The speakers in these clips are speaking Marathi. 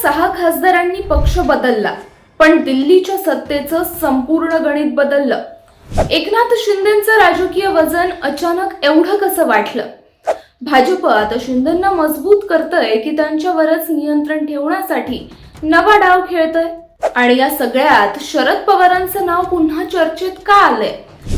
6 खासदारांनी पक्ष बदलला, पण दिल्लीच्या सत्तेचं संपूर्ण गणित बदललं. एकनाथ शिंदेंचं राजकीय वजन अचानक एवढं कसं वाढलं? भाजप आता शिंदेंना मजबूत करतंय की त्यांच्यावरच नियंत्रण ठेवण्यासाठी नवा डाव खेळतंय? आणि या सगळ्यात शरद पवारांचं नाव पुन्हा चर्चेत का आलंय?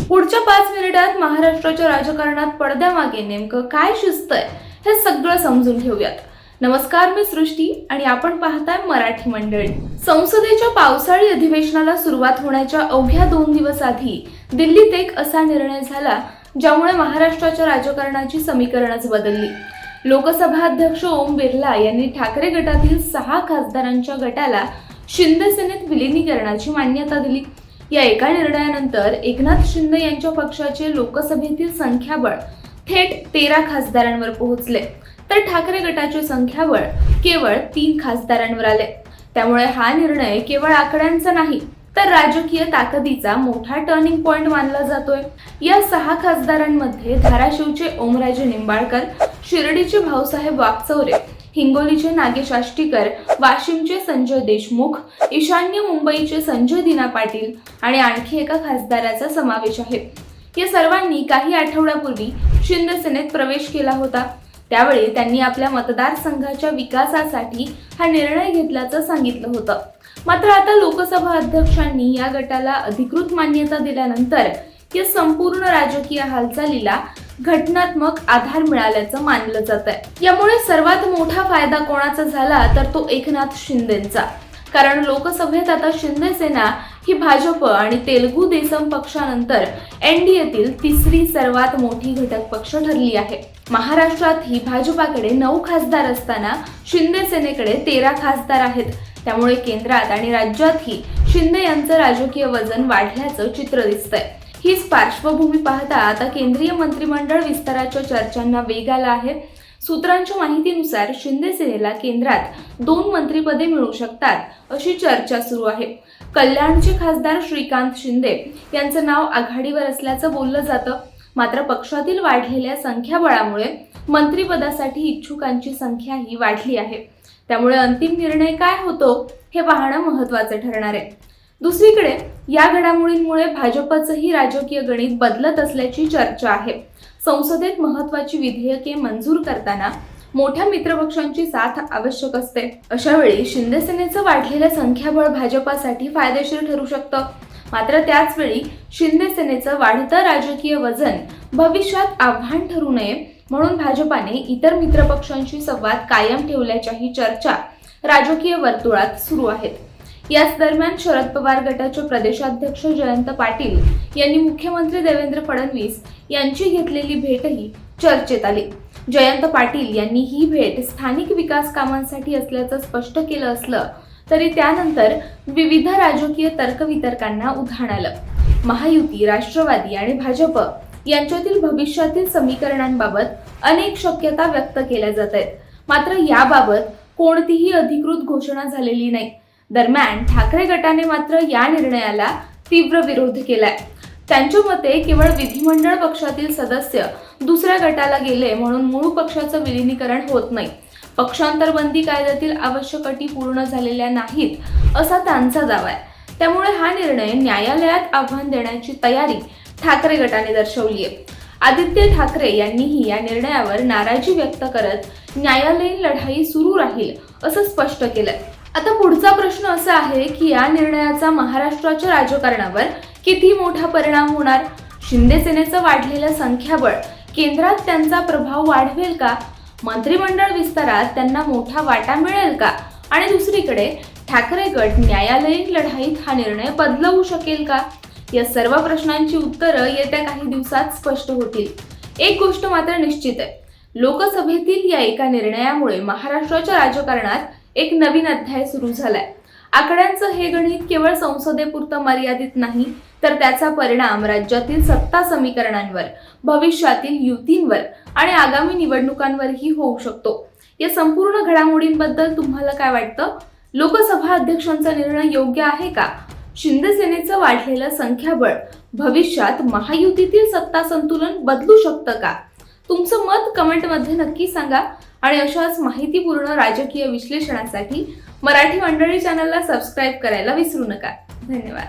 पुढच्या 5 मिनिटात महाराष्ट्राच्या राजकारणात पडद्यामागे नेमकं काय शिजतंय हे सगळं समजून घेऊयात. नमस्कार, मी सृष्टी आणि आपण पाहताय मराठी मंडळी. संसदेच्या पावसाळी अधिवेशनाला सुरुवात होण्याच्या अवघ्या 2 दिवस आधी दिल्लीत एक असा निर्णय झाला ज्यामुळे महाराष्ट्राच्या राजकारणाची समीकरणच बदलली. लोकसभा अध्यक्ष ओम बिर्ला यांनी ठाकरे गटातील 6 खासदारांच्या गटाला शिंदे सेनेत विलीनीकरणाची मान्यता दिली. या एका निर्णयानंतर एकनाथ शिंदे यांच्या पक्षाचे लोकसभेतील संख्याबळ थेट 13 खासदारांवर पोहोचले, तर ठाकरे गटाचे संख्याबळ केवळ 3 खासदारांवर आले. त्यामुळे हा निर्णय केवळ आकड्यांचा नाही, तर राजकीय ताकदीचा मोठा टर्निंग पॉइंट मानला जातोय. या 6 खासदारांमध्ये धाराशिवचे ओमराजे निंबाळकर, शिर्डीचे भाऊसाहेब वाकचौरे, हिंगोलीचे नागेश आष्टीकर, वाशिमचे संजय देशमुख, ईशान्य मुंबईचे संजय दिना पाटील आणि आणखी एका खासदाराचा समावेश आहे. या सर्वांनी काही आठवड्यापूर्वी शिंदे सेनेत प्रवेश केला होता. त्यावेळी त्यांनी आपल्या मतदारसंघाच्या विकासासाठी हा निर्णय घेतल्याचं सांगितलं होतं. मात्र आता लोकसभा अध्यक्षांनी या गटाला अधिकृत मान्यता दिल्यानंतर या संपूर्ण राजकीय हालचालीला घटनात्मक आधार मिळाल्याचं मानलं जात आहे. यामुळे सर्वात मोठा फायदा कोणाचा झाला तर तो एकनाथ शिंदेंचा. कारण लोकसभेत आता शिंदे सेना ही भाजप आणि तेलुगू देसम पक्षानंतर एनडीएतील तिसरी सर्वात मोठी घटक पक्ष ठरली आहे. महाराष्ट्रातही भाजपाकडे 9 खासदार असताना शिंदे सेनेकडे 13 खासदार आहेत. त्यामुळे केंद्रात आणि राज्यातही शिंदे यांचं राजकीय वजन वाढल्याचं चित्र दिसतंय. हीच पार्श्वभूमी पाहता आता केंद्रीय मंत्रिमंडळ विस्ताराच्या चर्चांना वेग आला आहे. सूत्रांच्या माहितीनुसार शिंदे सेनेला केंद्रात 2 मंत्रिपदे मिळू शकतात अशी चर्चा सुरू आहे. कल्याणचे खासदार श्रीकांत शिंदे यांचं नाव आघाडीवर असल्याचं बोललं जातं. मात्र पक्षातील वाढलेल्या संख्याबळामुळे मंत्रिपदासाठी इच्छुकांची संख्याही वाढली आहे. त्यामुळे अंतिम निर्णय काय होतो हे पाहणं महत्त्वाचं ठरणार आहे. दुसरीकडे या घडामोडींमुळे भाजपचंही राजकीय गणित बदलत असल्याची चर्चा आहे. संसदेत महत्त्वाची विधेयके मंजूर करताना मोठ्या मित्रपक्षांची साथ आवश्यक असते. अशा वेळी शिंदे सेनेचं वाढलेलं संख्याबळ भाजपासाठी फायदेशीर ठरू शकतं. मात्र त्याच वेळी शिंदे सेनेचं वाढतं राजकीय वजन भविष्यात आव्हान ठरू नये म्हणून भाजपाने इतर मित्रपक्षांशी संवाद कायम ठेवल्याच्याही चर्चा राजकीय वर्तुळात सुरू आहेत. याच दरम्यान शरद पवार गटाचे प्रदेशाध्यक्ष जयंत पाटील यांनी मुख्यमंत्री देवेंद्र फडणवीस यांची घेतलेली भेटही चर्चेत आली. जयंत पाटील यांनी ही भेट स्थानिक विकास कामांसाठी असल्याचं स्पष्ट केलं असलं तरी त्यानंतर विविध राजकीय तर्कवितर्कांना उधाण आलं. महायुती, राष्ट्रवादी आणि भाजप यांच्यातील भविष्यातील समीकरणांबाबत अनेक शक्यता व्यक्त केल्या जात आहेत. मात्र याबाबत कोणतीही अधिकृत घोषणा झालेली नाही. दरम्यान ठाकरे गटाने मात्र या निर्णयाला तीव्र विरोध केलाय. त्यांच्या मते केवळ विधिमंडळ पक्षातील सदस्य दुसऱ्या गटाला गेले म्हणून मूळ पक्षाचं विलीनीकरण होत नाही. पक्षांतर बंदी कायद्यातील आवश्यक अटी पूर्ण झालेल्या नाहीत असा त्यांचा दावा आहे. त्यामुळे हा निर्णय न्यायालयात आव्हान देण्याची तयारी ठाकरे गटाने दर्शवली आहे. आदित्य ठाकरे यांनीही या निर्णयावर नाराजी व्यक्त करत न्यायालयीन लढाई सुरू राहील असं स्पष्ट केलंय. आता पुढचा प्रश्न असा आहे की या निर्णयाचा महाराष्ट्राच्या राजकारणावर किती मोठा परिणाम होणार? शिंदे सेनेचं वाढलेलं संख्याबळ केंद्रात त्यांचा प्रभाव वाढवेल का? मंत्रिमंडळ विस्तारात त्यांना मोठा वाटा मिळेल का? आणि दुसरीकडे ठाकरे गट न्यायालयीन लढाईत हा निर्णय बदलवू शकेल का? या सर्व प्रश्नांची उत्तरं येत्या काही दिवसात स्पष्ट होतील. एक गोष्ट मात्र निश्चित आहे, लोकसभेतील या एका निर्णयामुळे महाराष्ट्राच्या राजकारणात एक नवीन अध्याय सुरू झालाय. आकड्यांचं हे गणित केवळ संसदेपुरतं मर्यादित नाही, तर त्याचा परिणाम राज्यातील सत्ता समीकरणांवर, भविष्यातील युतींवर आणि आगामी निवडणुकांवरही होऊ शकतो. या संपूर्ण घडामोडींबद्दल तुम्हाला काय वाटतं? लोकसभा अध्यक्षांचा निर्णय योग्य आहे का? शिंदे सेनेचं वाढलेलं संख्याबळ भविष्यात महायुतीतील सत्ता संतुलन बदलू शकतं का? तुमचं मत कमेंटमध्ये नक्की सांगा आणि अशाच माहितीपूर्ण राजकीय विश्लेषणासाठी मराठी मंडळी चॅनलला सबस्क्राईब करायला विसरू नका. धन्यवाद.